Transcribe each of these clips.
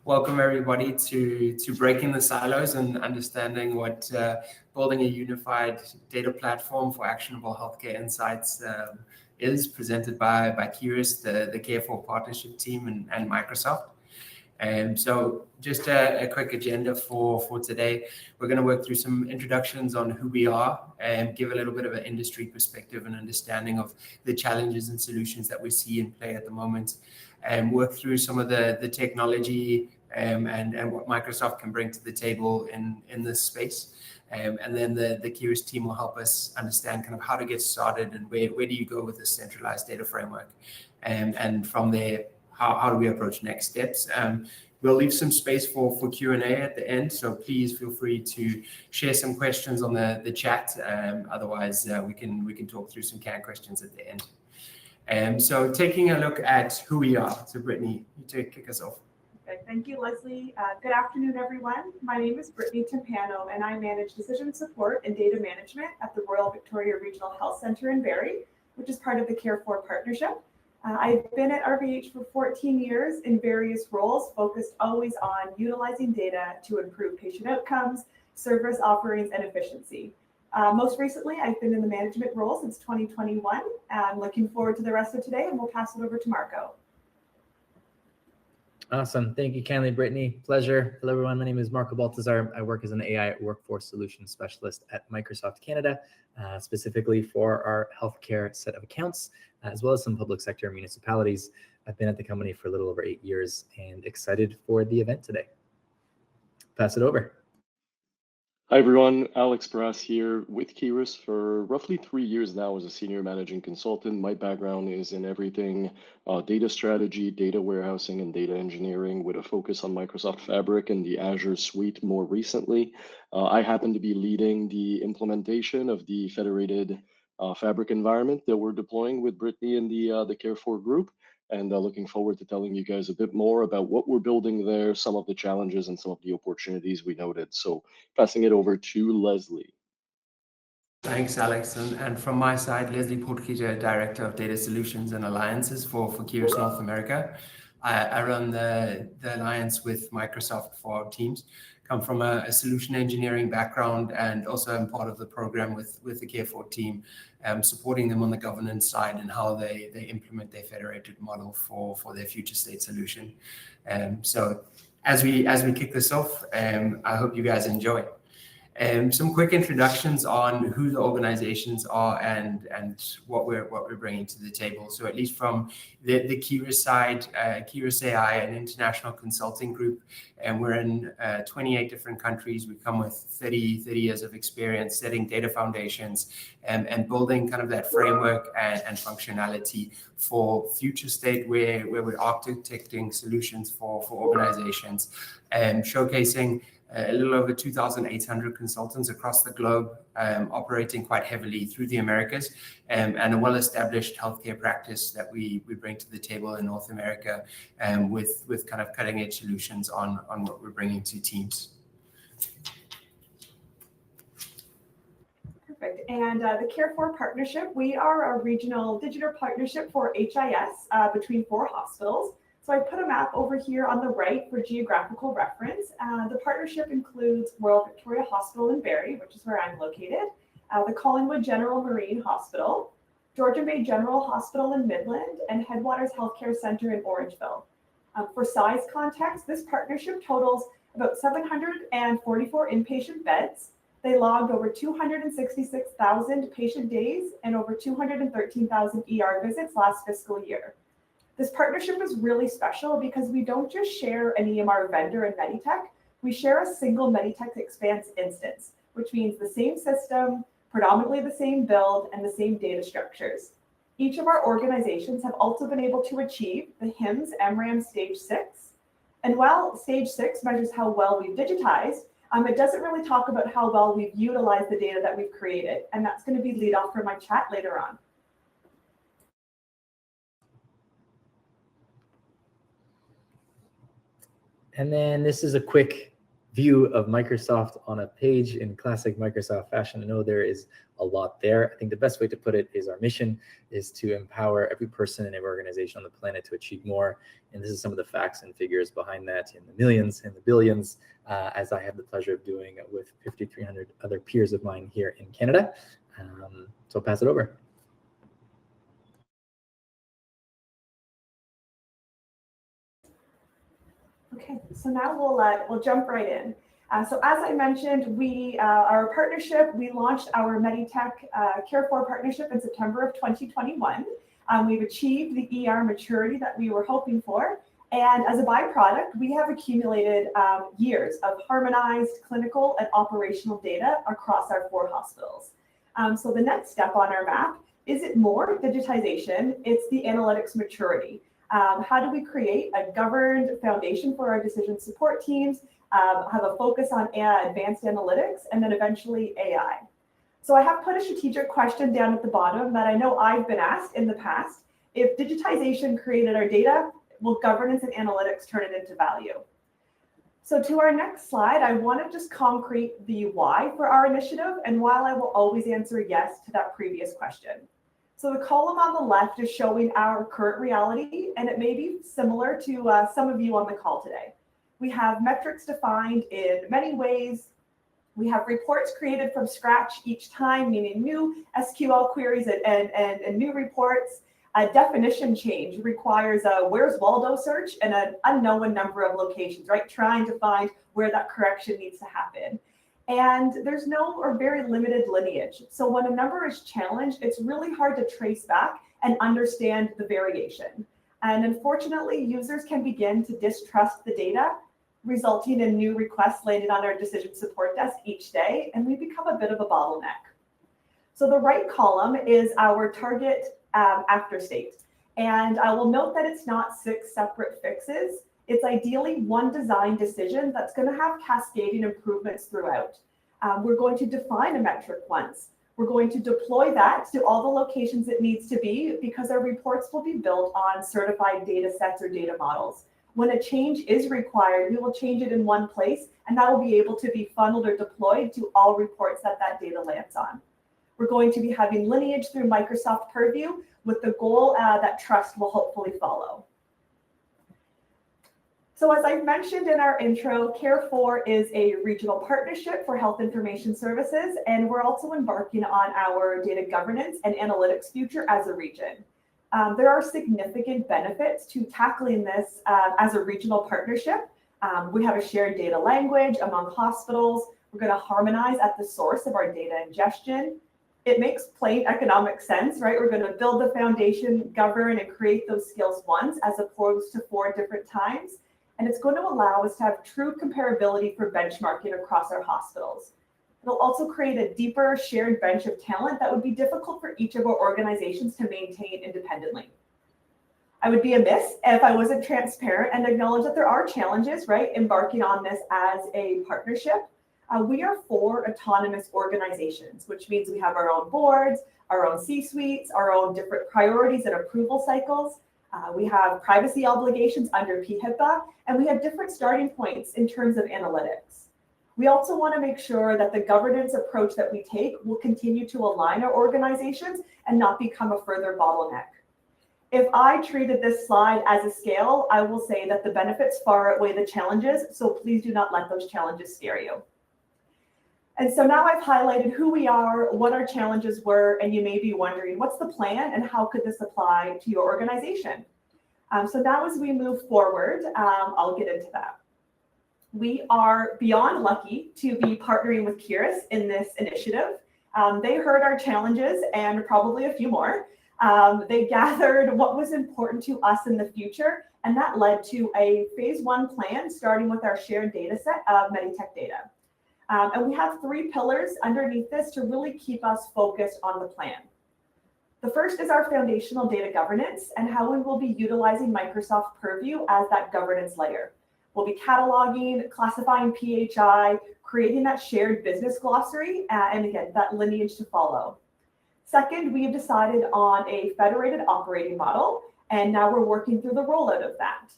Welcome everybody to breaking the silos and understanding what building a unified data platform for actionable healthcare insights is, presented by Keyrus, the CARE4 Partnership team and Microsoft. So just a quick agenda for today. We're going to work through some introductions on who we are and give a little bit of an industry perspective and understanding of the challenges and solutions that we see in play at the moment, and work through some of the technology and what Microsoft can bring to the table in this space. And then the Keyrus team will help us understand kind of how to get started and where do you go with this centralized data framework. And from there, how do we approach next steps? We'll leave some space for Q&A at the end, so please feel free to share some questions on the chat. Otherwise, we can talk through some canned questions at the end. So taking a look at who we are. So Brittany, you kick us off. Okay, thank you, Leslie. Good afternoon, everyone. My name is Brittany Timpano, and I manage decision support and data management at the Royal Victoria Regional Health Centre in Barrie, which is part of the CARE4 Partnership. I've been at RVH for 14 years in various roles, focused always on utilizing data to improve patient outcomes, service offerings, and efficiency. Most recently, I've been in the management role since 2021. I'm looking forward to the rest of today, and we'll pass it over to Marco. Awesome. Thank you, kindly, Brittany. Pleasure. Hello, everyone. My name is Marco Baltazar. I work as an AI workforce solutions specialist at Microsoft Canada, specifically for our healthcare set of accounts, as well as some public sector municipalities. I've been at the company for a little over 8 years and excited for the event today. Pass it over. Hi, everyone. Alex Brass here with Keyrus for roughly 3 years now as a senior managing consultant. My background is in everything data strategy, data warehousing, and data engineering, with a focus on Microsoft Fabric and the Azure suite more recently. I happen to be leading the implementation of the federated Fabric environment that we're deploying with Brittany and the CARE4 group, and looking forward to telling you guys a bit more about what we're building there, some of the challenges and some of the opportunities we noted. So passing it over to Leslie. Thanks, Alex. And from my side, Leslie Portketer, Director of Data Solutions and Alliances for Keyrus North America. I run the alliance with Microsoft for our teams. Come from a solution engineering background, and also I'm part of the program with the CARE4 team, supporting them on the governance side and how they implement their federated model for their future state solution. So as we kick this off, I hope you guys enjoy. Some quick introductions on who the organizations are and what we're bringing to the table. So at least from the Keyrus side, Keyrus AI, an international consulting group, and we're in 28 different countries. We come with 30 years of experience setting data foundations and building kind of that framework and functionality for future state where we're architecting solutions for organizations, and showcasing a little over 2,800 consultants across the globe, operating quite heavily through the Americas, and a well-established healthcare practice that we bring to the table in North America, with kind of cutting-edge solutions on what we're bringing to teams. Perfect. And the CARE4 Partnership, we are a regional digital partnership for HIS between 4 hospitals. So I put a map over here on the right for geographical reference. The partnership includes Royal Victoria Hospital in Barrie, which is where I'm located, the Collingwood General Marine Hospital, Georgian Bay General Hospital in Midland, and Headwaters Healthcare Centre in Orangeville. For size context, this partnership totals about 744 inpatient beds. They logged over 266,000 patient days and over 213,000 ER visits last fiscal year. This partnership is really special because we don't just share an EMR vendor and Meditech, we share a single Meditech Expanse instance, which means the same system, predominantly the same build, and the same data structures. Each of our organizations have also been able to achieve the HIMSS MRAM Stage 6. And while Stage 6 measures how well we've digitized, it doesn't really talk about how well we've utilized the data that we've created. And that's going to be lead off for my chat later on. And then this is a quick view of Microsoft on a page in classic Microsoft fashion. I know there is a lot there. I think the best way to put it is our mission is to empower every person in every organization on the planet to achieve more. And this is some of the facts and figures behind that in the millions and the billions, as I have the pleasure of doing with 5,300 other peers of mine here in Canada. So I'll pass it over. Okay, so now we'll jump right in. So as I mentioned, our partnership, we launched our Meditech CARE4 partnership in September of 2021. We've achieved the ER maturity that we were hoping for. And as a byproduct, we have accumulated years of harmonized clinical and operational data across our 4 hospitals. So the next step on our map, is it more digitization? It's the analytics maturity. How do we create a governed foundation for our decision support teams, have a focus on advanced analytics, and then eventually AI? So I have put a strategic question down at the bottom that I know I've been asked in the past. If digitization created our data, will governance and analytics turn it into value? So to our next slide, I want to just concrete the why for our initiative, and while I will always answer yes to that previous question. So the column on the left is showing our current reality, and it may be similar to some of you on the call today. We have metrics defined in many ways. We have reports created from scratch each time, meaning new SQL queries and new reports. A definition change requires a where's Waldo search and an unknown number of locations, right? Trying to find where that correction needs to happen. And there's no or very limited lineage. So when a number is challenged, it's really hard to trace back and understand the variation. And unfortunately, users can begin to distrust the data, resulting in new requests landed on our decision support desk each day, and we become a bit of a bottleneck. So the right column is our target after state. And I will note that it's not 6 separate fixes. It's ideally one design decision that's going to have cascading improvements throughout. We're going to define a metric once. We're going to deploy that to all the locations it needs to be, because our reports will be built on certified data sets or data models. When a change is required, we will change it in one place, and that will be able to be funneled or deployed to all reports that data lands on. We're going to be having lineage through Microsoft Purview with the goal that trust will hopefully follow. So as I've mentioned in our intro, CARE4 is a regional partnership for health information services, and we're also embarking on our data governance and analytics future as a region. There are significant benefits to tackling this as a regional partnership. We have a shared data language among hospitals. We're going to harmonize at the source of our data ingestion. It makes plain economic sense, right? We're going to build the foundation, govern, and create those skills once as opposed to 4 different times. And it's going to allow us to have true comparability for benchmarking across our hospitals. It'll also create a deeper shared bench of talent that would be difficult for each of our organizations to maintain independently. I would be amiss if I wasn't transparent and acknowledge that there are challenges, right, embarking on this as a partnership. We are 4 autonomous organizations, which means we have our own boards, our own C-suites, our own different priorities and approval cycles. We have privacy obligations under PHIPAA, and we have different starting points in terms of analytics. We also want to make sure that the governance approach that we take will continue to align our organizations and not become a further bottleneck. If I treated this slide as a scale, I will say that the benefits far outweigh the challenges, so please do not let those challenges scare you. And so now I've highlighted who we are, what our challenges were, and you may be wondering, what's the plan and how could this apply to your organization? So now as we move forward, I'll get into that. We are beyond lucky to be partnering with Keyrus in this initiative. They heard our challenges and probably a few more. They gathered what was important to us in the future, and that led to a phase 1 plan starting with our shared data set of Meditech data. And we have 3 pillars underneath this to really keep us focused on the plan. The first is our foundational data governance and how we will be utilizing Microsoft Purview as that governance layer. We'll be cataloging, classifying PHI, creating that shared business glossary, and again, that lineage to follow. Second, we have decided on a federated operating model, and now we're working through the rollout of that.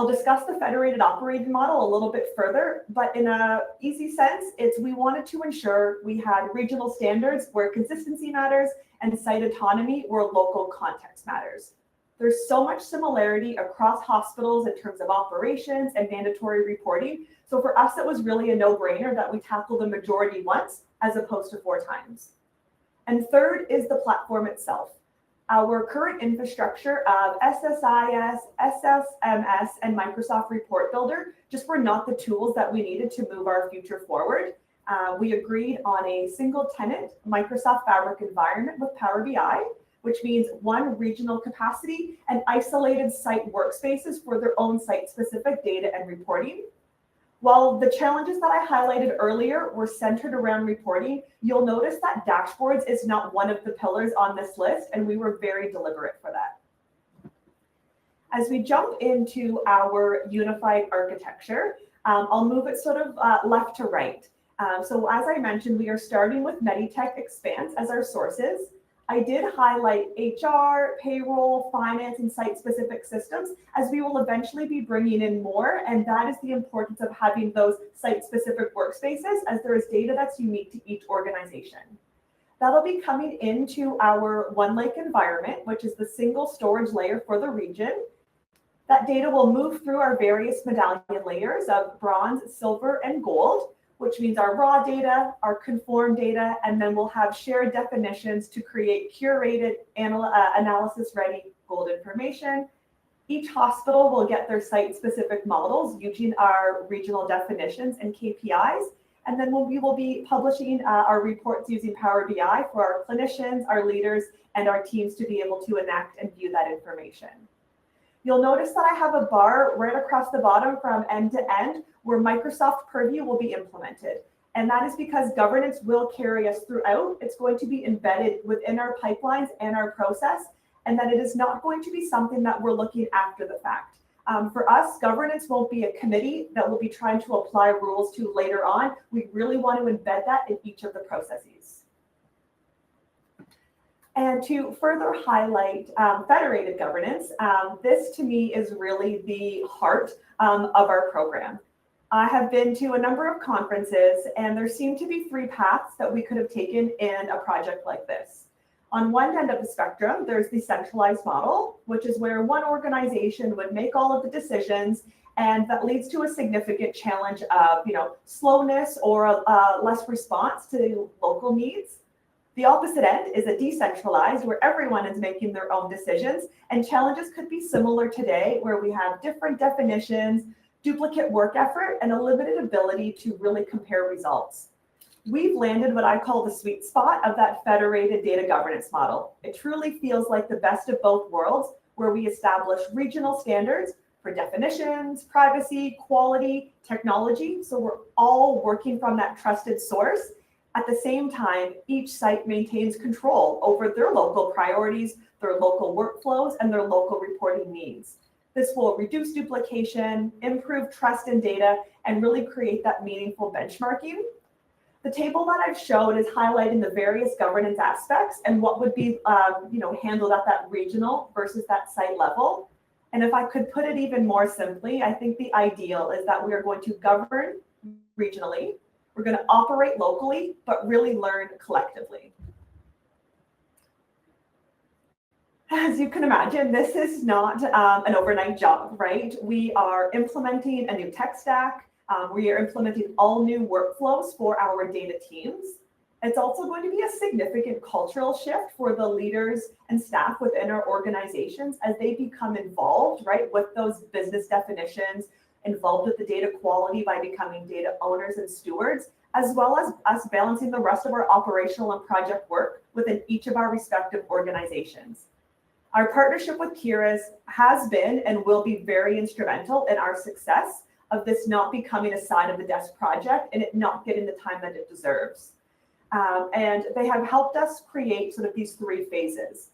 I'll discuss the federated operating model a little bit further, but in a easy sense, we wanted to ensure we had regional standards where consistency matters and site autonomy where local context matters. There's so much similarity across hospitals in terms of operations and mandatory reporting. So for us, it was really a no-brainer that we tackle the majority once as opposed to 4 times. And third is the platform itself. Our current infrastructure of SSIS, SSMS, and Microsoft Report Builder just were not the tools that we needed to move our future forward. We agreed on a single tenant Microsoft Fabric environment with Power BI, which means one regional capacity and isolated site workspaces for their own site-specific data and reporting. While the challenges that I highlighted earlier were centered around reporting, you'll notice that dashboards is not one of the pillars on this list, and we were very deliberate for that. As we jump into our unified architecture, I'll move it sort of left to right. So as I mentioned, we are starting with Meditech Expanse as our sources. I did highlight HR, payroll, finance, and site-specific systems, as we will eventually be bringing in more, and that is the importance of having those site-specific workspaces, as there is data that's unique to each organization. That'll be coming into our OneLake environment, which is the single storage layer for the region. That data will move through our various Medallion layers of bronze, silver, and gold, which means our raw data, our conformed data, and then we'll have shared definitions to create curated analysis-ready gold information. Each hospital will get their site-specific models using our regional definitions and KPIs, and then we will be publishing our reports using Power BI for our clinicians, our leaders, and our teams to be able to enact and view that information. You'll notice that I have a bar right across the bottom from end to end where Microsoft Purview will be implemented. And that is because governance will carry us throughout. It's going to be embedded within our pipelines and our process, and that it is not going to be something that we're looking after the fact. For us, governance won't be a committee that we'll be trying to apply rules to later on. We really want to embed that in each of the processes. And to further highlight federated governance, this to me is really the heart of our program. I have been to a number of conferences, and there seem to be 3 paths that we could have taken in a project like this. On one end of the spectrum, there's the centralized model, which is where one organization would make all of the decisions, and that leads to a significant challenge of slowness or less response to local needs. The opposite end is a decentralized, where everyone is making their own decisions, and challenges could be similar today, where we have different definitions, duplicate work effort, and a limited ability to really compare results. We've landed what I call the sweet spot of that federated data governance model. It truly feels like the best of both worlds, where we establish regional standards for definitions, privacy, quality, technology, so we're all working from that trusted source. At the same time, each site maintains control over their local priorities, their local workflows, and their local reporting needs. This will reduce duplication, improve trust in data, and really create that meaningful benchmarking. The table that I've shown is highlighting the various governance aspects and what would be handled at that regional versus that site level. And if I could put it even more simply, I think the ideal is that we are going to govern regionally. We're going to operate locally, but really learn collectively. As you can imagine, this is not an overnight job, right? We are implementing a new tech stack. We are implementing all new workflows for our data teams. It's also going to be a significant cultural shift for the leaders and staff within our organizations as they become involved, right, with those business definitions, involved with the data quality by becoming data owners and stewards, as well as us balancing the rest of our operational and project work within each of our respective organizations. Our partnership with Keyrus has been and will be very instrumental in our success of this not becoming a side of the desk project and it not getting the time that it deserves. And they have helped us create sort of these 3 phases.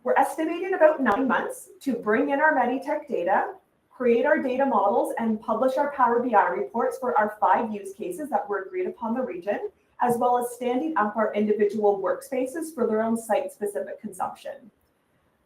We're estimating about 9 months to bring in our Meditech data, create our data models, and publish our Power BI reports for our 5 use cases that were agreed upon the region, as well as standing up our individual workspaces for their own site-specific consumption.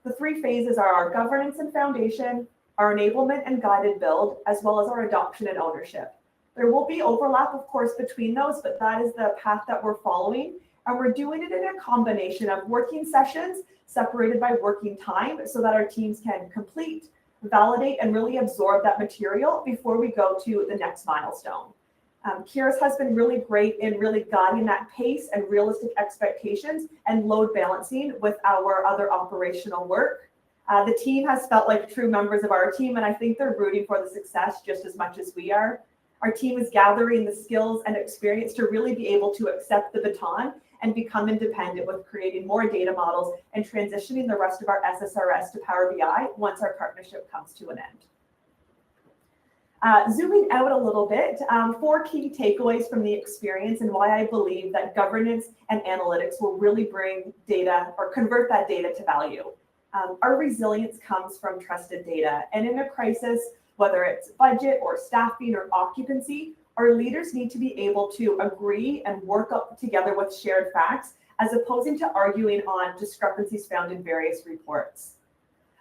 The 3 phases are our governance and foundation, our enablement and guided build, as well as our adoption and ownership. There will be overlap, of course, between those, but that is the path that we're following. And we're doing it in a combination of working sessions separated by working time so that our teams can complete, validate, and really absorb that material before we go to the next milestone. Keyrus has been really great in really guiding that pace and realistic expectations and load balancing with our other operational work. The team has felt like true members of our team, and I think they're rooting for the success just as much as we are. Our team is gathering the skills and experience to really be able to accept the baton and become independent with creating more data models and transitioning the rest of our SSRS to Power BI once our partnership comes to an end. Zooming out a little bit, 4 key takeaways from the experience and why I believe that governance and analytics will really bring data or convert that data to value. Our resilience comes from trusted data, and in a crisis, whether it's budget or staffing or occupancy, our leaders need to be able to agree and work up together with shared facts as opposed to arguing on discrepancies found in various reports.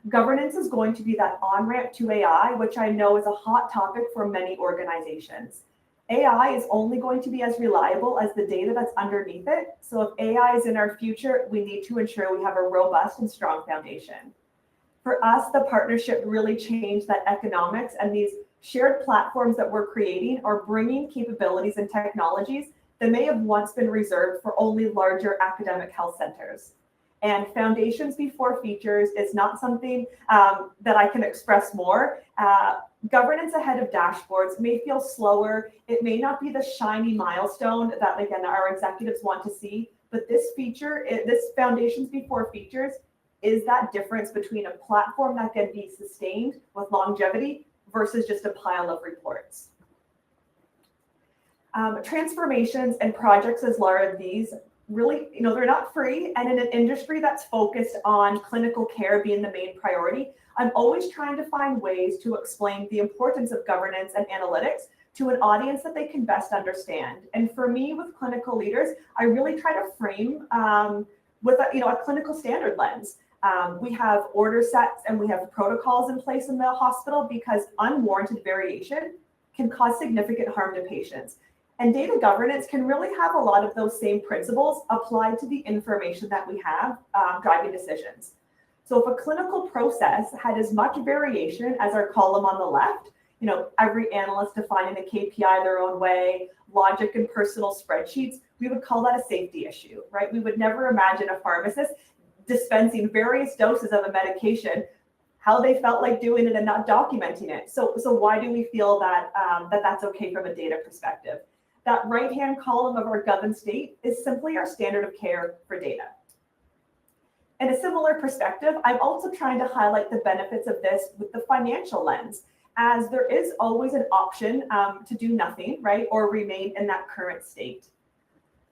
Governance is going to be that on-ramp to AI, which I know is a hot topic for many organizations. AI is only going to be as reliable as the data that's underneath it. So if AI is in our future, we need to ensure we have a robust and strong foundation. For us, the partnership really changed that economics, and these shared platforms that we're creating are bringing capabilities and technologies that may have once been reserved for only larger academic health centers. And foundations before features is not something that I can express more. Governance ahead of dashboards may feel slower. It may not be the shiny milestone that, again, our executives want to see, but this feature, this foundations before features, is that difference between a platform that can be sustained with longevity versus just a pile of reports. Transformations and projects as large as these really, they're not free. And in an industry that's focused on clinical care being the main priority, I'm always trying to find ways to explain the importance of governance and analytics to an audience that they can best understand. And for me, with clinical leaders, I really try to frame with a clinical standard lens. We have order sets and we have protocols in place in the hospital because unwarranted variation can cause significant harm to patients. And data governance can really have a lot of those same principles applied to the information that we have driving decisions. So if a clinical process had as much variation as our column on the left, every analyst defining a KPI their own way, logic and personal spreadsheets, we would call that a safety issue, right? We would never imagine a pharmacist dispensing various doses of a medication, how they felt like doing it and not documenting it. So why do we feel that that's okay from a data perspective? That right-hand column of our governed state is simply our standard of care for data. In a similar perspective, I'm also trying to highlight the benefits of this with the financial lens, as there is always an option to do nothing, right, or remain in that current state.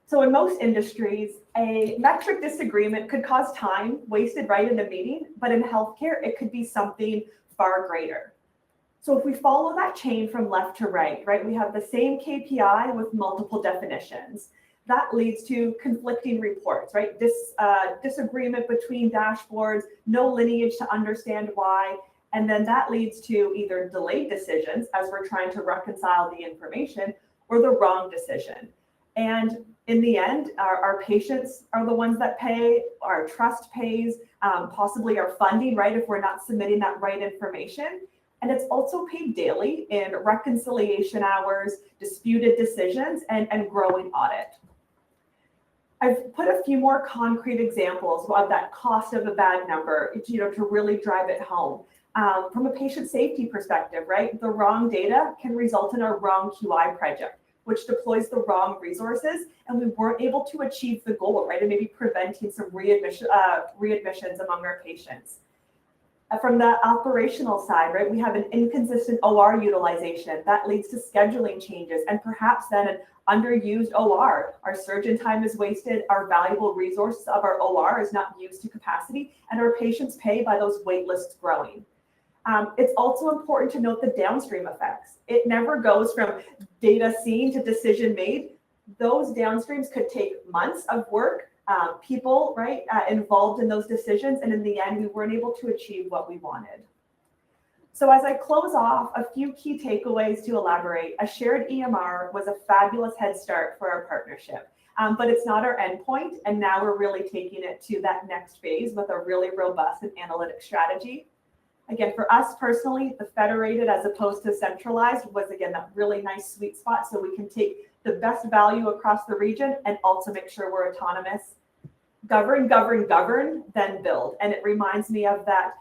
So in most industries, a metric disagreement could cause time wasted right in the meeting, but in healthcare, it could be something far greater. So if we follow that chain from left to right, we have the same KPI with multiple definitions. That leads to conflicting reports, right? This disagreement between dashboards, no lineage to understand why. And then that leads to either delayed decisions as we're trying to reconcile the information, or the wrong decision. And in the end, our patients are the ones that pay, our trust pays, possibly our funding, right, if we're not submitting that right information. And it's also paid daily in reconciliation hours, disputed decisions, and growing audit. I've put a few more concrete examples of that cost of a bad number, to really drive it home. From a patient safety perspective, right, the wrong data can result in a wrong QI project, which deploys the wrong resources, and we weren't able to achieve the goal, right, and maybe preventing some readmissions among our patients. From the operational side, right, we have an inconsistent OR utilization that leads to scheduling changes and perhaps then an underused OR. Our surgeon time is wasted, our valuable resources of our OR is not used to capacity, and our patients pay by those wait lists growing. It's also important to note the downstream effects. It never goes from data seen to decision made. Those downstreams could take months of work, people, right, involved in those decisions, and in the end, we weren't able to achieve what we wanted. So as I close off, a few key takeaways to elaborate. A shared EMR was a fabulous head start for our partnership, but it's not our endpoint. And now we're really taking it to that next phase with a really robust and analytic strategy. Again, for us personally, the federated as opposed to centralized was, again, that really nice sweet spot so we can take the best value across the region and also make sure we're autonomous. Govern, then build. And it reminds me of that,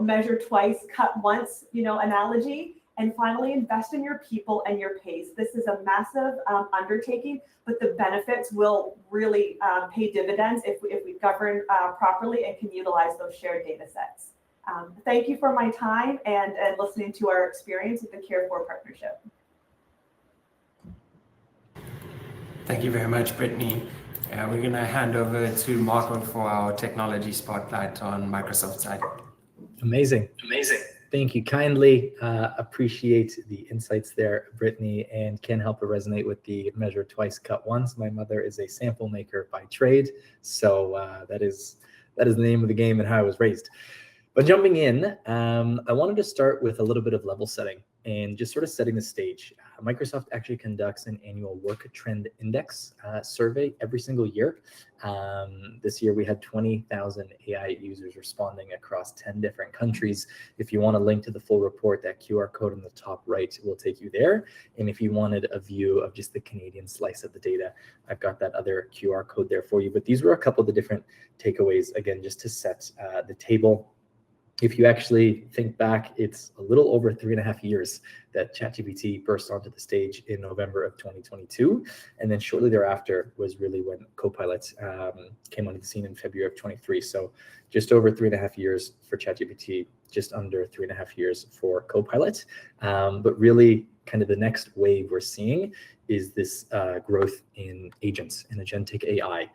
measure twice, cut once, analogy. And finally, invest in your people and your pace. This is a massive undertaking, but the benefits will really pay dividends if we govern properly and can utilize those shared data sets. Thank you for my time and listening to our experience with the CARE4 partnership. Thank you very much, Brittany. We're going to hand over to Marco for our technology spotlight on Microsoft side. Amazing. Thank you kindly. Appreciate the insights there, Brittany, and can't help but resonate with the measure twice, cut once. My mother is a sample maker by trade, so that is the name of the game and how I was raised. But jumping in, I wanted to start with a little bit of level setting and just sort of setting the stage. Microsoft actually conducts an annual work trend index survey every single year. This year we had 20,000 AI users responding across 10 different countries. If you want a link to the full report, that QR code on the top right will take you there. And if you wanted a view of just the Canadian slice of the data, I've got that other QR code there for you. But these were a couple of the different takeaways, again, just to set the table. If you actually think back, it's a little over 3.5 years that ChatGPT burst onto the stage in November of 2022. And then shortly thereafter was really when Copilot came onto the scene in February of 23. So just over 3.5 years for ChatGPT, just under 3.5 years for Copilot. But really kind of the next wave we're seeing is this growth in agents and agentic AI,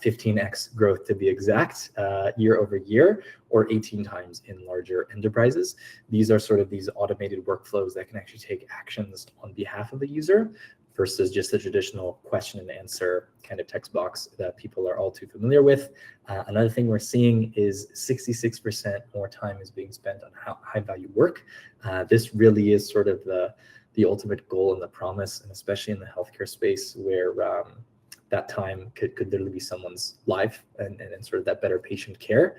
15x growth to be exact, year over year, or 18 times in larger enterprises. These are sort of these automated workflows that can actually take actions on behalf of the user versus just the traditional question and answer kind of text box that people are all too familiar with. Another thing we're seeing is 66% more time is being spent on high value work. This really is sort of the ultimate goal and the promise, and especially in the healthcare space where that time could literally be someone's life and sort of that better patient care.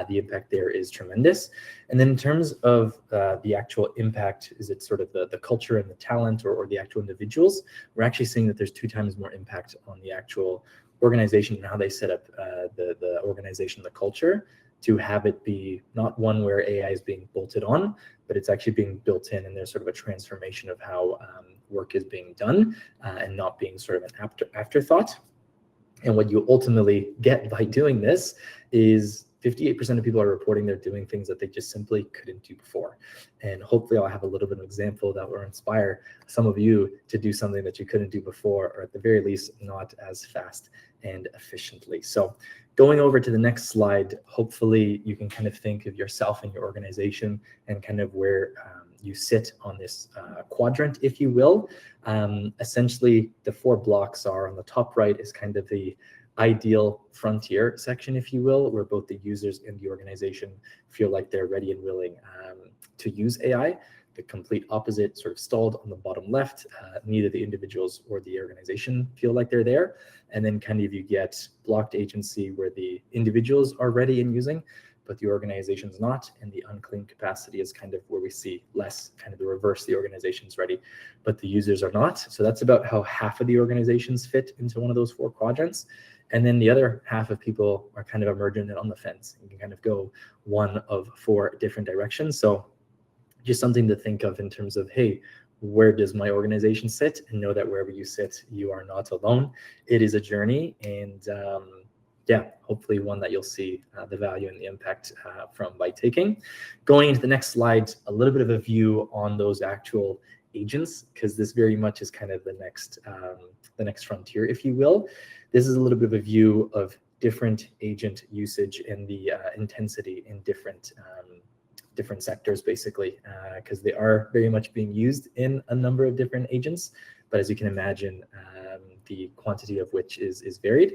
The impact there is tremendous. And then in terms of the actual impact, is it sort of the culture and the talent or the actual individuals? We're actually seeing that there's 2 times more impact on the actual organization and how they set up the organization, the culture, to have it be not one where AI is being bolted on, but it's actually being built in, and there's sort of a transformation of how work is being done and not being sort of an afterthought. And what you ultimately get by doing this is 58% of people are reporting they're doing things that they just simply couldn't do before. And hopefully I'll have a little bit of an example that will inspire some of you to do something that you couldn't do before, or at the very least, not as fast and efficiently. So going over to the next slide, hopefully you can kind of think of yourself and your organization and kind of where you sit on this quadrant, if you will. Essentially, the 4 blocks are on the top right is kind of the ideal frontier section, if you will, where both the users and the organization feel like they're ready and willing to use AI. The complete opposite, sort of stalled on the bottom left. Neither the individuals or the organization feel like they're there. And then kind of you get blocked agency where the individuals are ready and using, but the organization's not. And the unclean capacity is kind of where we see less, kind of the reverse, the organization's ready, but the users are not. So that's about how half of the organizations fit into one of those 4 quadrants. And then the other half of people are kind of emergent and on the fence. You can kind of go one of 4 different directions. So just something to think of in terms of, hey, where does my organization sit? And know that wherever you sit, you are not alone. It is a journey, and yeah, hopefully one that you'll see the value and the impact from by taking. Going into the next slide, a little bit of a view on those actual agents, because this very much is kind of the next frontier, if you will. This is a little bit of a view of different agent usage and the intensity in different sectors, basically, because they are very much being used in a number of different agents. But as you can imagine, the quantity of which is varied.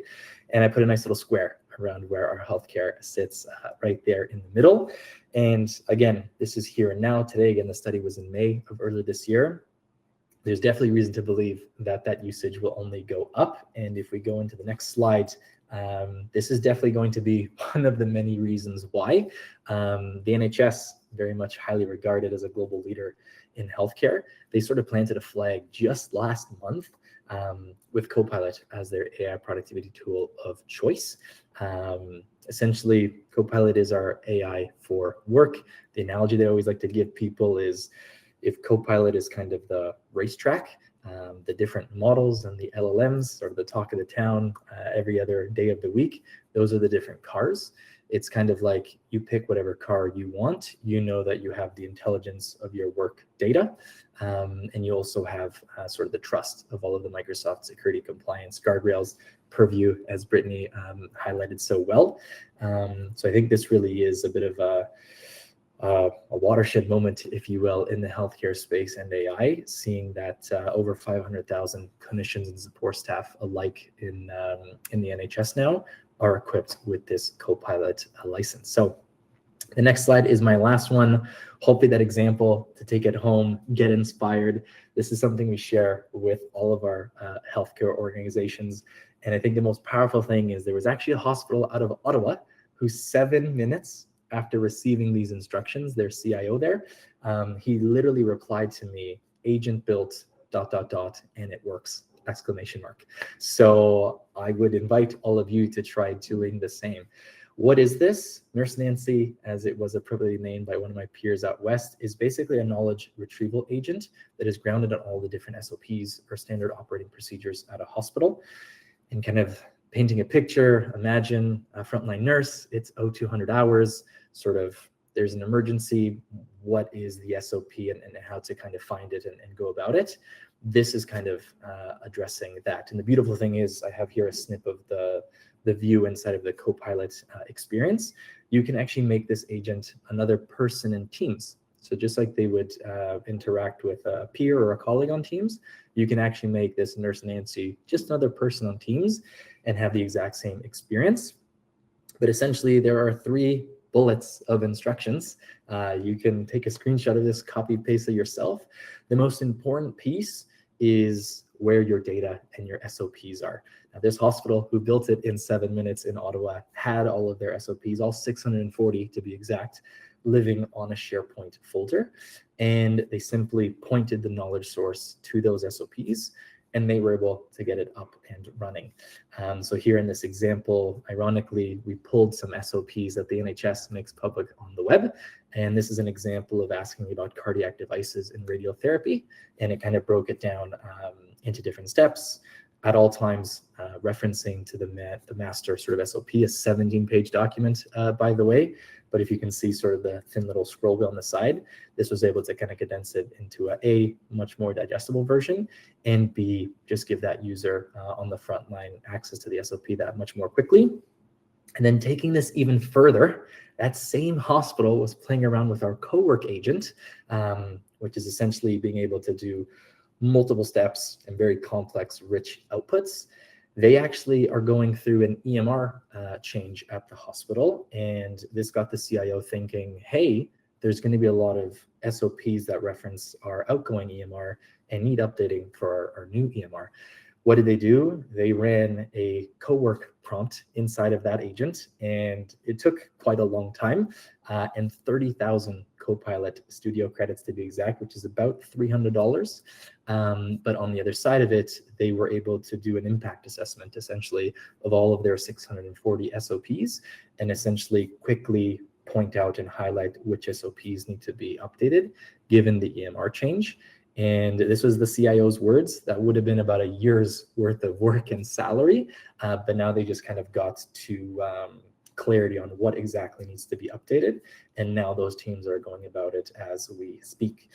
And I put a nice little square around where our healthcare sits right there in the middle. And again, this is here and now. Today, again, the study was in May of earlier this year. There's definitely reason to believe that that usage will only go up. And if we go into the next slide, this is definitely going to be one of the many reasons why. The NHS, very much highly regarded as a global leader in healthcare, they sort of planted a flag just last month with Copilot as their AI productivity tool of choice. Essentially, Copilot is our AI for work. The analogy they always like to give people is, if Copilot is kind of the racetrack, the different models and the LLMs, sort of the talk of the town every other day of the week, those are the different cars. It's kind of like you pick whatever car you want. You know that you have the intelligence of your work data, and you also have sort of the trust of all of the Microsoft security compliance guardrails, purview, as Brittany highlighted so well. So I think this really is a bit of a watershed moment, if you will, in the healthcare space and AI, seeing that over 500,000 clinicians and support staff alike in the NHS now are equipped with this Copilot license. So the next slide is my last one. Hopefully that example to take it home, get inspired. This is something we share with all of our healthcare organizations. And I think the most powerful thing is there was actually a hospital out of Ottawa who 7 minutes after receiving these instructions, their CIO there, he literally replied to me, agent built ... and it works, ! So I would invite all of you to try doing the same. What is this? Nurse Nancy, as it was appropriately named by one of my peers out west, is basically a knowledge retrieval agent that is grounded on all the different SOPs or standard operating procedures at a hospital. And kind of painting a picture, imagine a frontline nurse, it's 0200 hours, sort of there's an emergency, what is the SOP and how to kind of find it and go about it. This is kind of addressing that. And the beautiful thing is I have here a snip of the view inside of the Copilot experience. You can actually make this agent another person in Teams. So just like they would interact with a peer or a colleague on Teams, you can actually make this Nurse Nancy just another person on Teams and have the exact same experience. But essentially, there are 3 bullets of instructions. You can take a screenshot of this, copy paste it yourself. The most important piece is where your data and your SOPs are. Now, this hospital who built it in 7 minutes in Ottawa had all of their SOPs, all 640 to be exact, living on a SharePoint folder. And they simply pointed the knowledge source to those SOPs, and they were able to get it up and running. So here in this example, ironically, we pulled some SOPs that the NHS makes public on the web. And this is an example of asking about cardiac devices in radiotherapy. And it kind of broke it down into different steps. At all times, referencing to the master sort of SOP, a 17-page document, by the way. But if you can see sort of the thin little scroll wheel on the side, this was able to kind of condense it into a much more digestible version, and B, just give that user on the front line access to the SOP that much more quickly. And then taking this even further, that same hospital was playing around with our co-work agent, which is essentially being able to do multiple steps and very complex, rich outputs. They actually are going through an EMR change at the hospital, and this got the CIO thinking, hey, there's going to be a lot of SOPs that reference our outgoing EMR and need updating for our new EMR. What did they do? They ran a co-work prompt inside of that agent, and it took quite a long time, and 30,000 Copilot Studio credits to be exact, which is about $300. But on the other side of it, they were able to do an impact assessment, essentially, of all of their 640 SOPs, and essentially quickly point out and highlight which SOPs need to be updated, given the EMR change. And this was the CIO's words. That would have been about a year's worth of work and salary, but now they just kind of got to clarity on what exactly needs to be updated. And now those teams are going about it as we speak.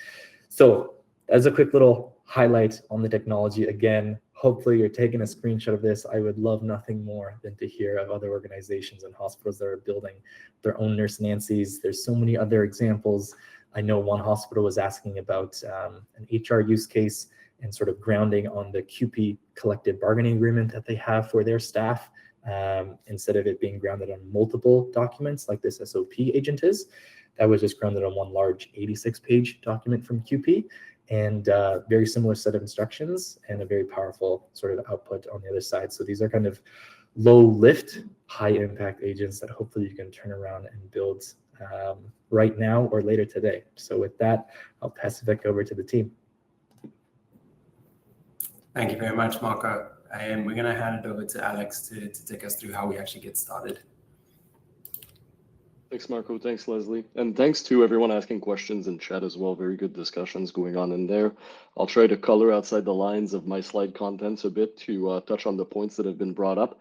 So as a quick little highlight on the technology, again, hopefully you're taking a screenshot of this. I would love nothing more than to hear of other organizations and hospitals that are building their own Nurse Nancy's. There's so many other examples. I know one hospital was asking about an HR use case and sort of grounding on the QP collective bargaining agreement that they have for their staff. instead of it being grounded on multiple documents like this SOP agent is. That was just grounded on one large 86-page document from QP, and very similar set of instructions and a very powerful sort of output on the other side. So these are kind of low lift, high impact agents that hopefully you can turn around and build right now or later today. So with that, I'll pass it back over to the team. Thank you very much, Marco. And we're going to hand it over to Alex to take us through how we actually get started. Thanks, Marco. Thanks, Leslie. And thanks to everyone asking questions in chat as well. Very good discussions going on in there. I'll try to color outside the lines of my slide contents a bit to touch on the points that have been brought up.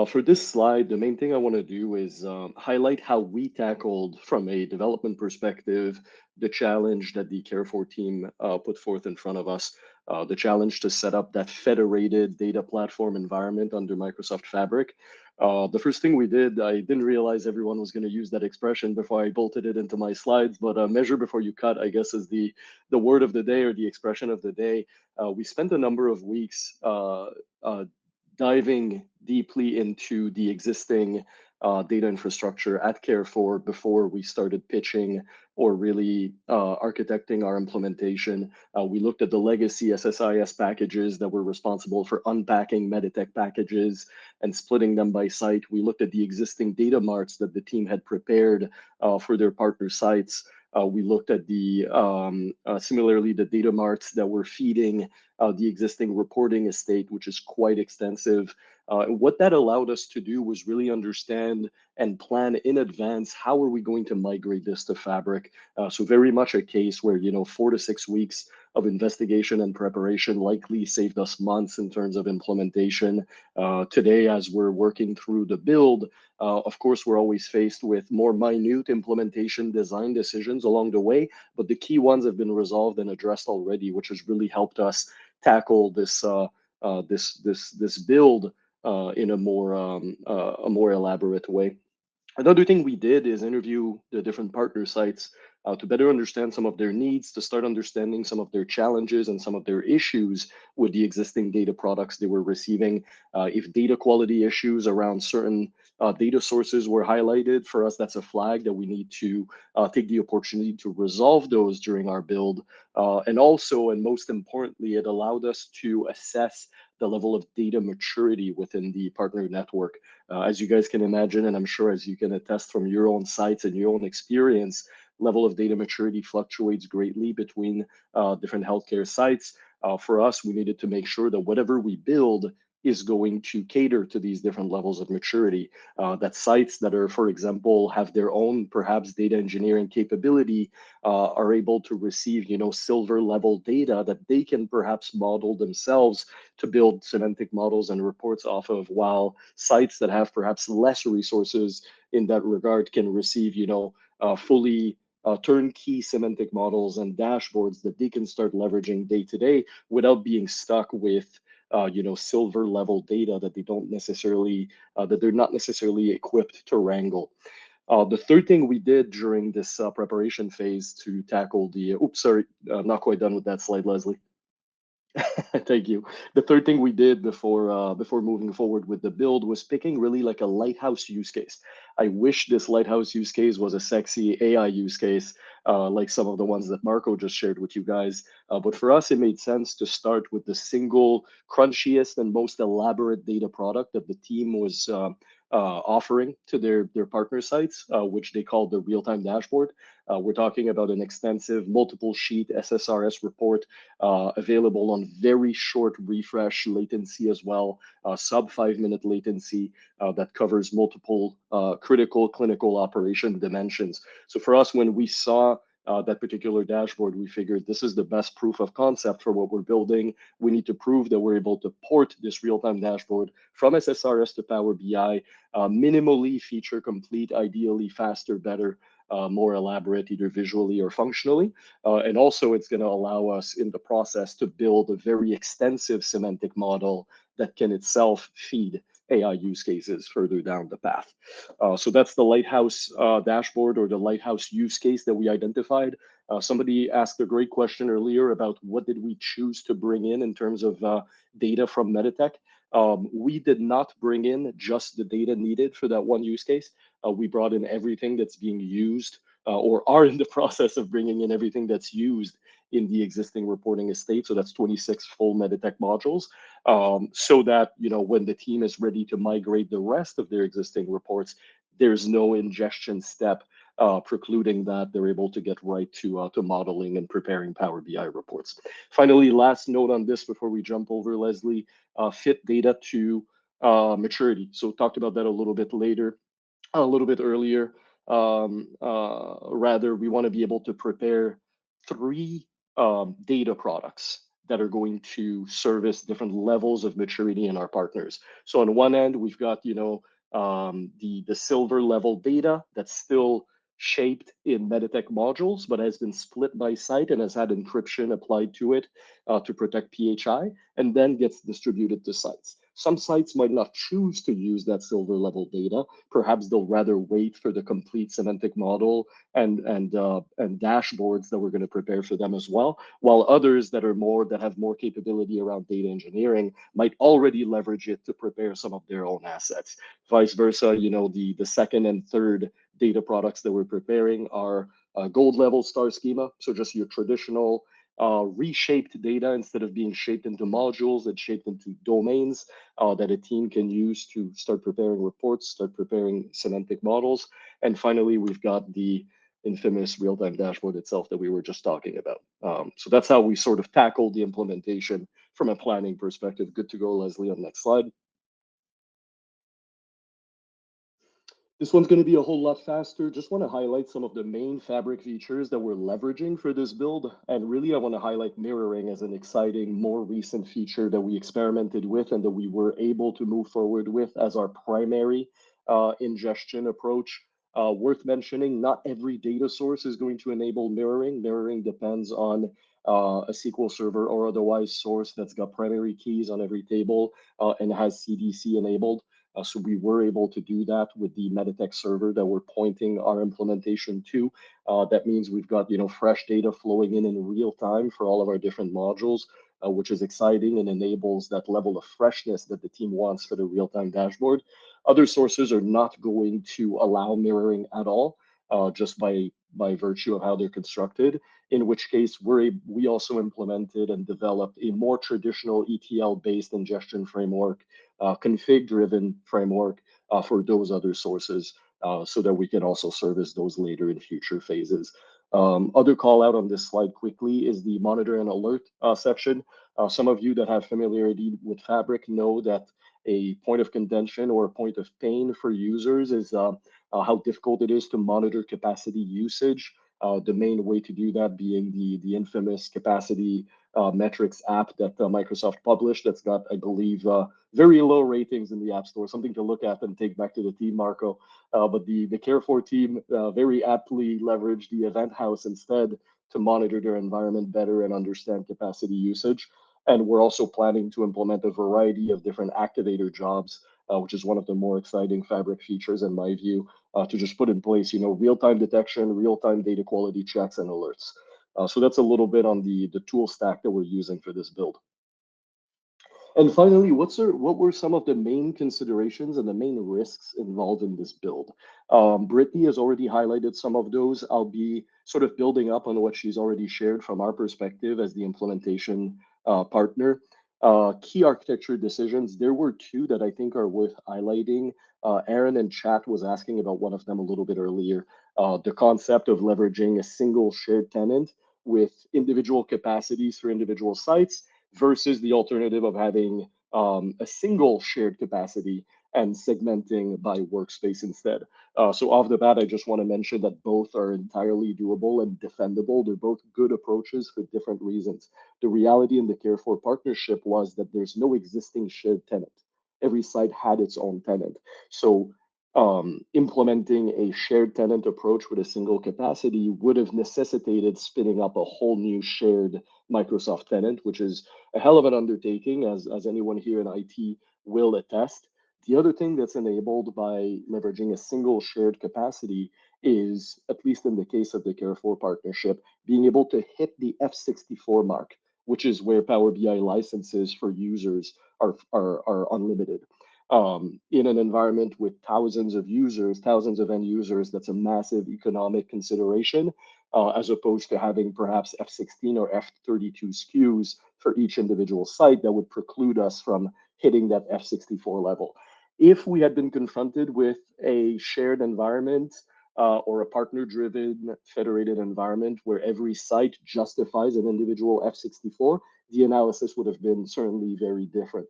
For this slide, the main thing I want to do is highlight how we tackled, from a development perspective, the challenge that the CARE4 team put forth in front of us, the challenge to set up that federated data platform environment under Microsoft Fabric. The first thing we did, I didn't realize everyone was going to use that expression before I bolted it into my slides, but measure before you cut, I guess, is the word of the day or the expression of the day. We spent a number of weeks diving deeply into the existing data infrastructure at CARE4 before we started pitching or really architecting our implementation. We looked at the legacy SSIS packages that were responsible for unpacking Meditech packages and splitting them by site. We looked at the existing data marts that the team had prepared for their partner sites. We looked at similarly the data marts that were feeding the existing reporting estate, which is quite extensive. What that allowed us to do was really understand and plan in advance how are we going to migrate this to Fabric. So very much a case where 4 to 6 weeks of investigation and preparation likely saved us months in terms of implementation. Today, as we're working through the build, of course, we're always faced with more minute implementation design decisions along the way, but the key ones have been resolved and addressed already, which has really helped us tackle this build in a more elaborate way. Another thing we did is interview the different partner sites to better understand some of their needs, to start understanding some of their challenges and some of their issues with the existing data products they were receiving. If data quality issues around certain data sources were highlighted, for us, that's a flag that we need to take the opportunity to resolve those during our build. And also, and most importantly, it allowed us to assess the level of data maturity within the partner network. As you guys can imagine, and I'm sure as you can attest from your own sites and your own experience, level of data maturity fluctuates greatly between different healthcare sites. For us, we needed to make sure that whatever we build is going to cater to these different levels of maturity. That sites that are, for example, have their own perhaps data engineering capability are able to receive, silver level data that they can perhaps model themselves to build semantic models and reports off of, while sites that have perhaps less resources in that regard can receive, fully turnkey semantic models and dashboards that they can start leveraging day to day without being stuck with silver level data that they're not necessarily equipped to wrangle. The third thing we did during this preparation phase to tackle I'm not quite done with that slide, Leslie. Thank you. The third thing we did before moving forward with the build was picking really like a lighthouse use case. I wish this lighthouse use case was a sexy AI use case, like some of the ones that Marco just shared with you guys. But for us, it made sense to start with the single crunchiest and most elaborate data product that the team was offering to their partner sites, which they call the real-time dashboard. We're talking about an extensive multiple sheet SSRS report available on very short refresh latency as well, sub 5-minute latency that covers multiple critical clinical operation dimensions. So for us, when we saw that particular dashboard, we figured this is the best proof of concept for what we're building. We need to prove that we're able to port this real-time dashboard from SSRS to Power BI, minimally feature complete, ideally faster, better, more elaborate, either visually or functionally. And also it's going to allow us in the process to build a very extensive semantic model that can itself feed AI use cases further down the path. So that's the Lighthouse dashboard, or the Lighthouse use case that we identified. Somebody asked a great question earlier about what did we choose to bring in terms of data from Meditech. We did not bring in just the data needed for that one use case. We brought in everything that's being used or are in the process of bringing in everything that's used in the existing reporting estate. So that's 26 full Meditech modules, so that, you know, when the team is ready to migrate the rest of their existing reports, there's no ingestion step precluding that. They're able to get right to modeling and preparing Power BI reports. Finally, last note on this before we jump over, Leslie, fit data to maturity. So talked about that a little bit earlier. Rather, we want to be able to prepare 3 data products that are going to service different levels of maturity in our partners. So on one end, we've got, you know, the silver level data that's still shaped in Meditech modules, but has been split by site and has had encryption applied to it to protect PHI, and then gets distributed to sites. Some sites might not choose to use that silver level data. Perhaps they'll rather wait for the complete semantic model and dashboards that we're going to prepare for them as well. While others that have more capability around data engineering might already leverage it to prepare some of their own assets. Vice versa, you know, the second and third data products that we're preparing are gold level star schema. So just your traditional reshaped data. Instead of being shaped into modules, it's shaped into domains that a team can use to start preparing reports, start preparing semantic models. And finally, we've got the infamous real-time dashboard itself that we were just talking about. So that's how we sort of tackled the implementation from a planning perspective. Good to go, Leslie, on next slide. This one's going to be a whole lot faster. Just want to highlight some of the main Fabric features that we're leveraging for this build. And really, I want to highlight mirroring as an exciting, more recent feature that we experimented with and that we were able to move forward with as our primary ingestion approach. Worth mentioning, not every data source is going to enable mirroring. Mirroring depends on a SQL Server or otherwise source that's got primary keys on every table and has CDC enabled. So we were able to do that with the Meditech server that we're pointing our implementation to. That means we've got, you know, fresh data flowing in real time for all of our different modules, which is exciting and enables that level of freshness that the team wants for the real-time dashboard. Other sources are not going to allow mirroring at all, just by virtue of how they're constructed, in which case we also implemented and developed a more traditional ETL-based ingestion framework, config-driven framework for those other sources, so that we can also service those later in future phases. Other call out on this slide quickly is the monitor and alert section. Some of you that have familiarity with Fabric know that a point of contention or a point of pain for users is how difficult it is to monitor capacity usage. The main way to do that being the infamous capacity metrics app that Microsoft published that's got, I believe, very low ratings in the App Store, something to look at and take back to the team, Marco. But the CARE4 team very aptly leveraged the Event House instead to monitor their environment better and understand capacity usage. And we're also planning to implement a variety of different activator jobs, which is one of the more exciting Fabric features in my view, to just put in place, you know, real-time detection, real-time data quality checks and alerts. So that's a little bit on the tool stack that we're using for this build. And finally, what were some of the main considerations and the main risks involved in this build? Brittany has already highlighted some of those. I'll be sort of building up on what she's already shared from our perspective as the implementation partner. Key architecture decisions, there were 2 that I think are worth highlighting. Aaron in chat was asking about one of them a little bit earlier. The concept of leveraging a single shared tenant with individual capacities for individual sites versus the alternative of having a single shared capacity and segmenting by workspace instead. So off the bat, I just want to mention that both are entirely doable and defendable. They're both good approaches for different reasons. The reality in the CARE4 partnership was that there's no existing shared tenant. Every site had its own tenant. So implementing a shared tenant approach with a single capacity would have necessitated spinning up a whole new shared Microsoft tenant, which is a hell of an undertaking, as anyone here in IT will attest. The other thing that's enabled by leveraging a single shared capacity is, at least in the case of the CARE4 partnership, being able to hit the F64 mark, which is where Power BI licenses for users are unlimited. In an environment with thousands of users, thousands of end users, that's a massive economic consideration, as opposed to having perhaps F16 or F32 SKUs for each individual site that would preclude us from hitting that F64 level. If we had been confronted with a shared environment or a partner-driven federated environment where every site justifies an individual F64, the analysis would have been certainly very different.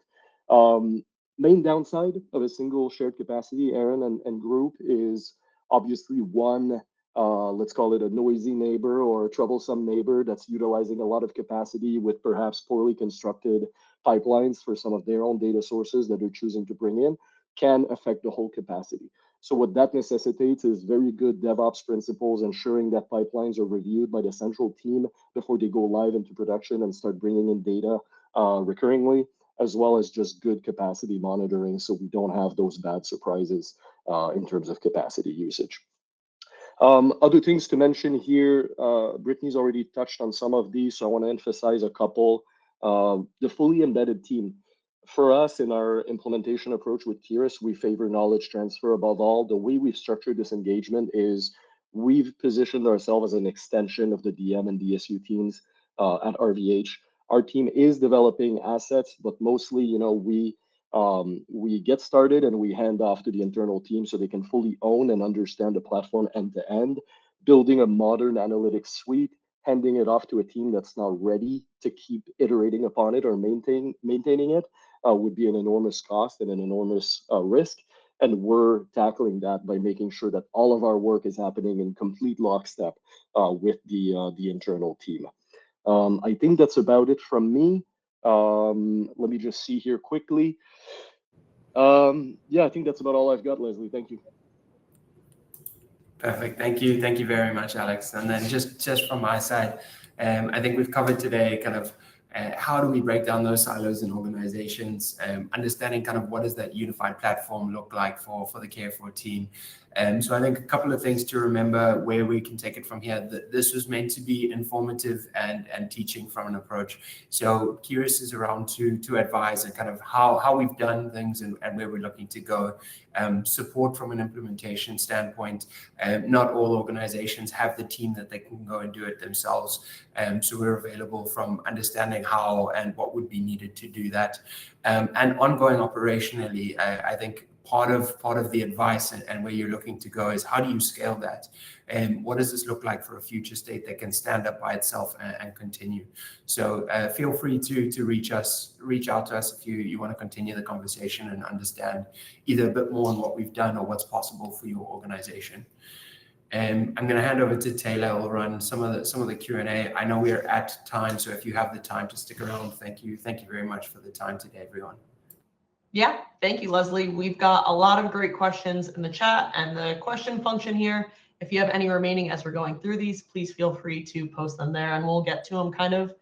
Main downside of a single shared capacity, Aaron and group, is obviously one, let's call it a noisy neighbor or a troublesome neighbor that's utilizing a lot of capacity with perhaps poorly constructed pipelines for some of their own data sources that they're choosing to bring in, can affect the whole capacity. So what that necessitates is very good DevOps principles, ensuring that pipelines are reviewed by the central team before they go live into production and start bringing in data recurringly, as well as just good capacity monitoring so we don't have those bad surprises in terms of capacity usage. Other things to mention here, Brittany's already touched on some of these, so I want to emphasize a couple. The fully embedded team. For us, in our implementation approach with Keyrus, we favor knowledge transfer above all. The way we've structured this engagement is we've positioned ourselves as an extension of the DM and DSU teams at RVH. Our team is developing assets, but mostly, we get started and we hand off to the internal team so they can fully own and understand the platform end to end, building a modern analytics suite, handing it off to a team that's now ready to keep iterating upon it or maintaining it would be an enormous cost and an enormous risk. And we're tackling that by making sure that all of our work is happening in complete lockstep with the internal team. I think that's about it from me. Let me just see here quickly. Yeah, I think that's about all I've got, Leslie. Thank you. Perfect. Thank you. Thank you very much, Alex. And then just from my side, I think we've covered today kind of how do we break down those silos in organizations, understanding kind of what does that unified platform look like for the CARE4 team. So I think a couple of things to remember where we can take it from here. This was meant to be informative and teaching from an approach. So Keyrus is around to advise and kind of how we've done things and where we're looking to go. Support from an implementation standpoint. Not all organizations have the team that they can go and do it themselves. So we're available from understanding how and what would be needed to do that. And ongoing operationally, I think part of the advice and where you're looking to go is how do you scale that? And what does this look like for a future state that can stand up by itself and continue? So feel free to reach out to us if you want to continue the conversation and understand either a bit more on what we've done or what's possible for your organization. I'm going to hand over to Taylor. Who'll run some of the Q&A. I know we are at time, so if you have the time to stick around, thank you very much for the time today, everyone. Yeah, thank you, Leslie. We've got a lot of great questions in the chat and the question function here. If you have any remaining as we're going through these, please feel free to post them there and we'll get to them kind of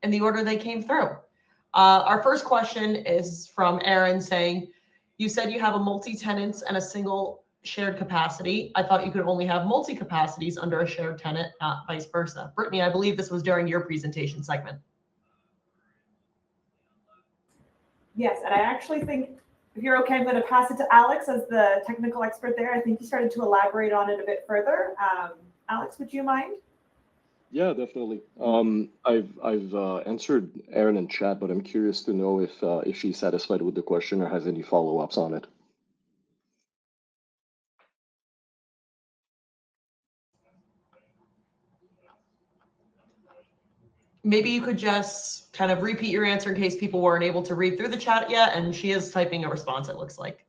in the order they came through. Our first question is from Aaron saying, you said you have a multi-tenants and a single shared capacity. I thought you could only have multi-capacities under a shared tenant, not vice versa. Brittany, I believe this was during your presentation segment. Yes, and I actually think, if you're okay, I'm going to pass it to Alex as the technical expert there. I think you started to elaborate on it a bit further. Alex, would you mind? Yeah, definitely. I've answered Aaron in chat, but I'm curious to know if she's satisfied with the question or has any follow-ups on it. Maybe you could just kind of repeat your answer in case people weren't able to read through the chat yet, and she is typing a response, it looks like.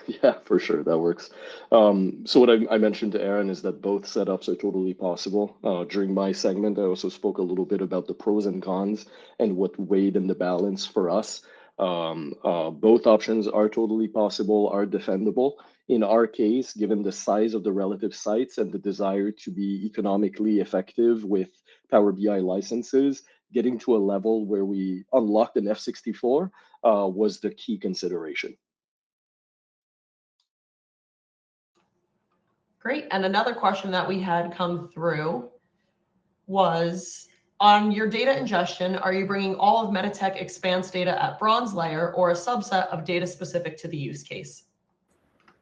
Yeah, for sure, that works. So what I mentioned to Aaron is that both setups are totally possible. During my segment, I also spoke a little bit about the pros and cons and what weighed in the balance for us. Both options are totally possible, are defendable. In our case, given the size of the relative sites and the desire to be economically effective with Power BI licenses, getting to a level where we unlocked an F64 was the key consideration. Great. And another question that we had come through was, On your data ingestion, are you bringing all of Meditech Expanse data at bronze layer or a subset of data specific to the use case?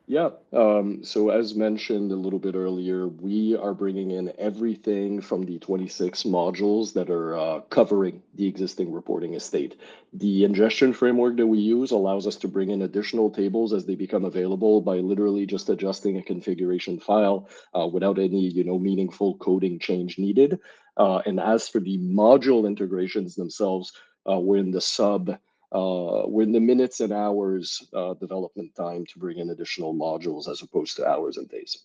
Yeah, so as mentioned a little bit earlier, we are bringing in everything from the 26 modules that are covering the existing reporting estate. The ingestion framework that we use allows us to bring in additional tables as they become available by literally just adjusting a configuration file without any, meaningful coding change needed. And as for the module integrations themselves, we're in the minutes and hours development time to bring in additional modules as opposed to hours and days.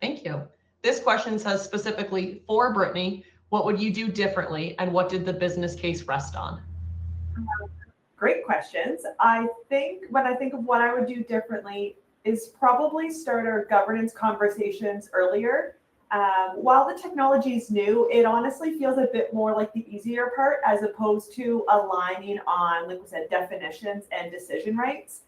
Thank you. This question says specifically for Brittany, what would you do differently and what did the business case rest on? Great questions. I think when I think of what I would do differently is probably start our governance conversations earlier. While the technology is new, it honestly feels a bit more like the easier part as opposed to aligning on, like we said, definitions and decision rights.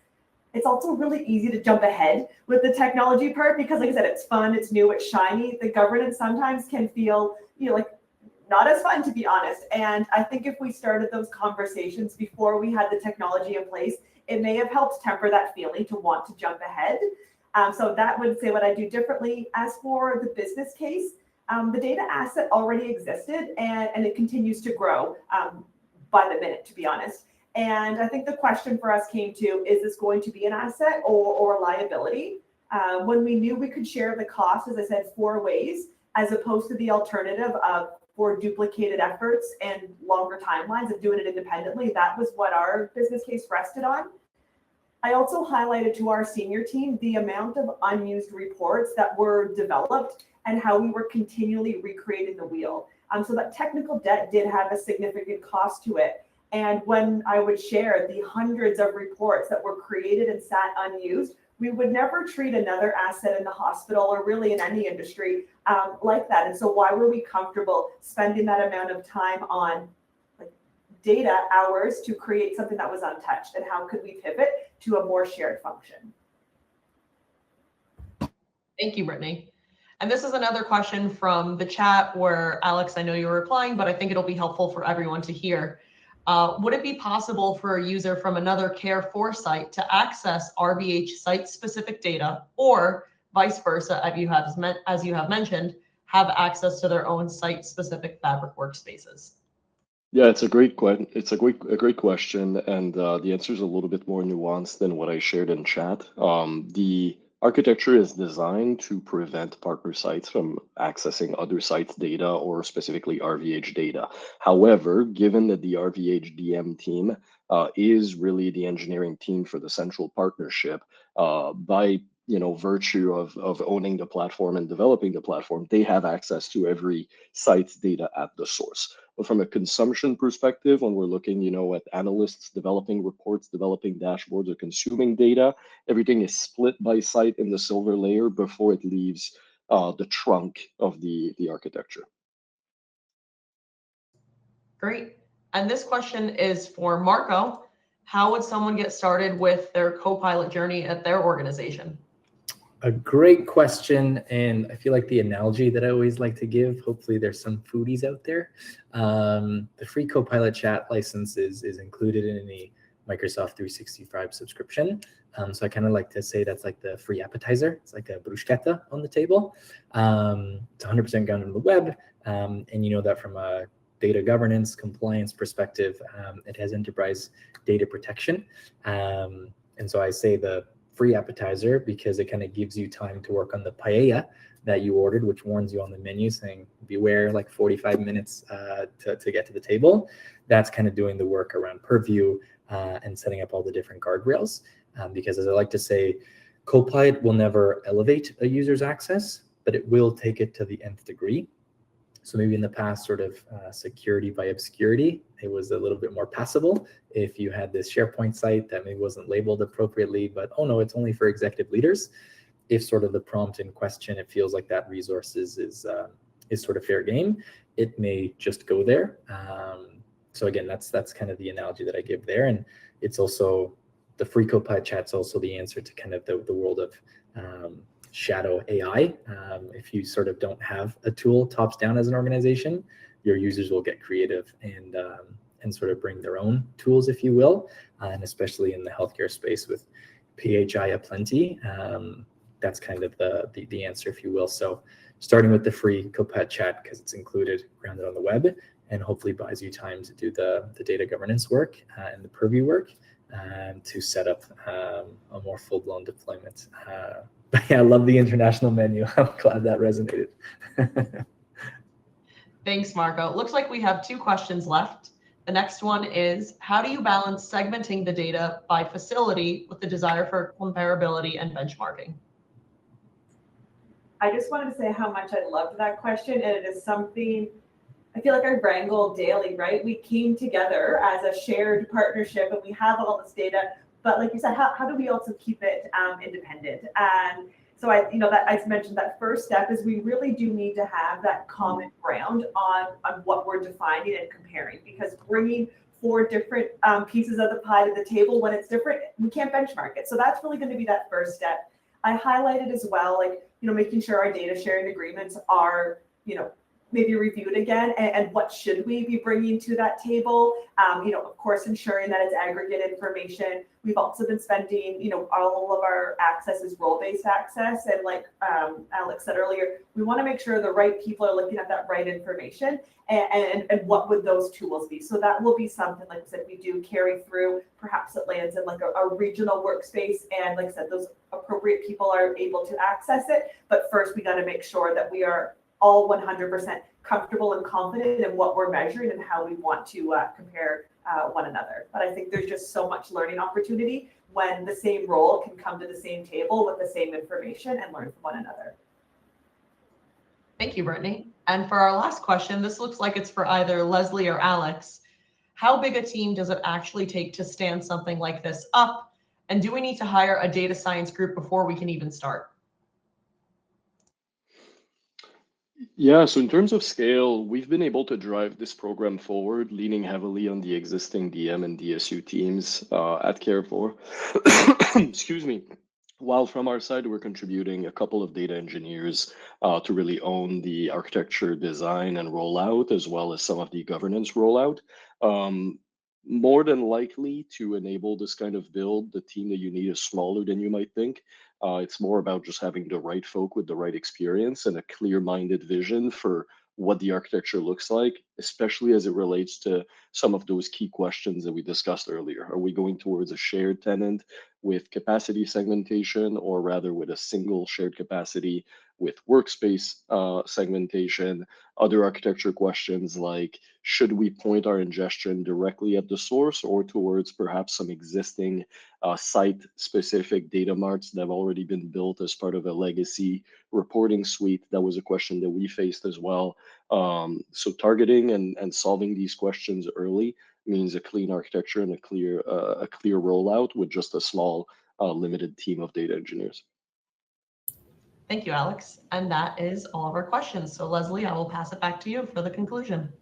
It's also really easy to jump ahead with the technology part because, like I said, it's fun, it's new, it's shiny. The governance sometimes can feel, like not as fun, to be honest. And I think if we started those conversations before we had the technology in place, it may have helped temper that feeling to want to jump ahead. So that would say what I do differently. As for the business case, the data asset already existed and it continues to grow by the minute, to be honest. And I think the question for us came to, is this going to be an asset or a liability? When we knew we could share the cost, as I said, 4 ways, as opposed to the alternative of 4 duplicated efforts and longer timelines of doing it independently, that was what our business case rested on. I also highlighted to our senior team the amount of unused reports that were developed and how we were continually recreating the wheel. So that technical debt did have a significant cost to it. And when I would share the hundreds of reports that were created and sat unused, we would never treat another asset in the hospital or really in any industry like that. And so why were we comfortable spending that amount of time on data hours to create something that was untouched, and how could we pivot to a more shared function? Thank you, Brittany. And this is another question from the chat where, Alex, I know you're replying, but I think it'll be helpful for everyone to hear. Would it be possible for a user from another CARE4 site to access RVH site-specific data, or vice versa, as you have mentioned, have access to their own site-specific Fabric workspaces? Yeah, it's a great question, and the answer is a little bit more nuanced than what I shared in chat. The architecture is designed to prevent partner sites from accessing other sites' data or specifically RVH data. However, given that the RVH DM team is really the engineering team for the central partnership, by virtue of owning the platform and developing the platform, they have access to every site's data at the source. But from a consumption perspective, when we're looking, at analysts developing reports, developing dashboards, or consuming data, everything is split by site in the silver layer before it leaves the trunk of the architecture. Great. And this question is for Marco. How would someone get started with their co-pilot journey at their organization? A great question, and I feel like the analogy that I always like to give, hopefully there's some foodies out there. The free Copilot chat license is included in the Microsoft 365 subscription. So I kind of like to say that's like the free appetizer. It's like a bruschetta on the table. It's 100% grounded in the web, and you know that from a data governance compliance perspective, it has enterprise data protection. And so I say the free appetizer because it kind of gives you time to work on the paella that you ordered, which warns you on the menu saying beware, like 45 minutes to get to the table. That's kind of doing the work around purview and setting up all the different guardrails. Because as I like to say, Copilot will never elevate a user's access, but it will take it to the nth degree. So maybe in the past, sort of security by obscurity, it was a little bit more passable. If you had this SharePoint site that maybe wasn't labeled appropriately, but oh no, it's only for executive leaders. If sort of the prompt in question, it feels like that resource is sort of fair game, it may just go there. So again, that's kind of the analogy that I give there. And it's also The free Copilot chat's also the answer to kind of the world of shadow AI. If you sort of don't have a tool tops down as an organization, your users will get creative and sort of bring their own tools, if you will, and especially in the healthcare space with PHI aplenty, that's kind of the answer, if you will. So starting with the free Copilot chat, because it's included, grounded on the web, and hopefully buys you time to do the data governance work and the purview work to set up a more full-blown deployment. But yeah, I love the international menu. I'm glad that resonated. Thanks, Marco. It looks like we have 2 questions left. The next one is, how do you balance segmenting the data by facility with the desire for comparability and benchmarking? I just wanted to say how much I loved that question, and it is something I feel like I wrangle daily, right? We came together as a shared partnership and we have all this data, but like you said, how do we also keep it independent? And so I mentioned that first step is we really do need to have that common ground on what we're defining and comparing, because bringing 4 different pieces of the pie to the table when it's different, we can't benchmark it. So that's really going to be that first step. I highlighted as well, making sure our data sharing agreements are, maybe reviewed again, and what should we be bringing to that table? Of course, ensuring that it's aggregate information. We've also been spending, all of our access is role-based access. And like Alex said earlier, we want to make sure the right people are looking at that right information and what would those tools be. So that will be something, like I said, we do carry through. Perhaps it lands in like a regional workspace. And like I said, those appropriate people are able to access it. But first, we got to make sure that we are all 100% comfortable and confident in what we're measuring and how we want to compare one another. But I think there's just so much learning opportunity when the same role can come to the same table with the same information and learn from one another. Thank you, Brittany. And for our last question, this looks like it's for either Leslie or Alex. How big a team does it actually take to stand something like this up? And do we need to hire a data science group before we can even start? Yeah, so in terms of scale, we've been able to drive this program forward, leaning heavily on the existing DM and DSU teams at CARE4. Excuse me. While from our side, we're contributing a couple of data engineers to really own the architecture, design, and rollout, as well as some of the governance rollout. More than likely, to enable this kind of build, the team that you need is smaller than you might think. It's more about just having the right folk with the right experience and a clear-minded vision for what the architecture looks like, especially as it relates to some of those key questions that we discussed earlier. Are we going towards a shared tenant with capacity segmentation, or rather with a single shared capacity with workspace segmentation? Other architecture questions like, should we point our ingestion directly at the source or towards perhaps some existing site-specific data marts that have already been built as part of a legacy reporting suite? That was a question that we faced as well. So targeting and solving these questions early means a clean architecture and a clear rollout with just a small limited team of data engineers. Thank you, Alex. And that is all of our questions. So Leslie, I will pass it back to you for the conclusion.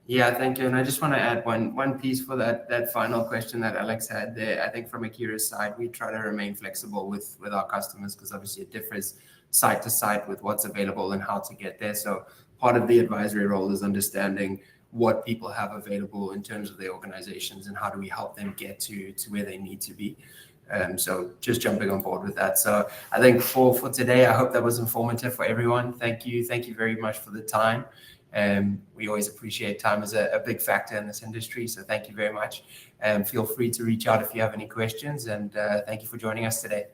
Yeah, thank you. And I just want to add one piece for that final question that Alex had there. I think from a Keyrus side, we try to remain flexible with our customers, because obviously it differs site to site with what's available and how to get there. So part of the advisory role is understanding what people have available in terms of their organizations and how do we help them get to where they need to be. So just jumping on board with that. So I think for today, I hope that was informative for everyone. Thank you very much for the time. We always appreciate time as a big factor in this industry. So thank you very much. Feel free to reach out if you have any questions, and thank you for joining us today.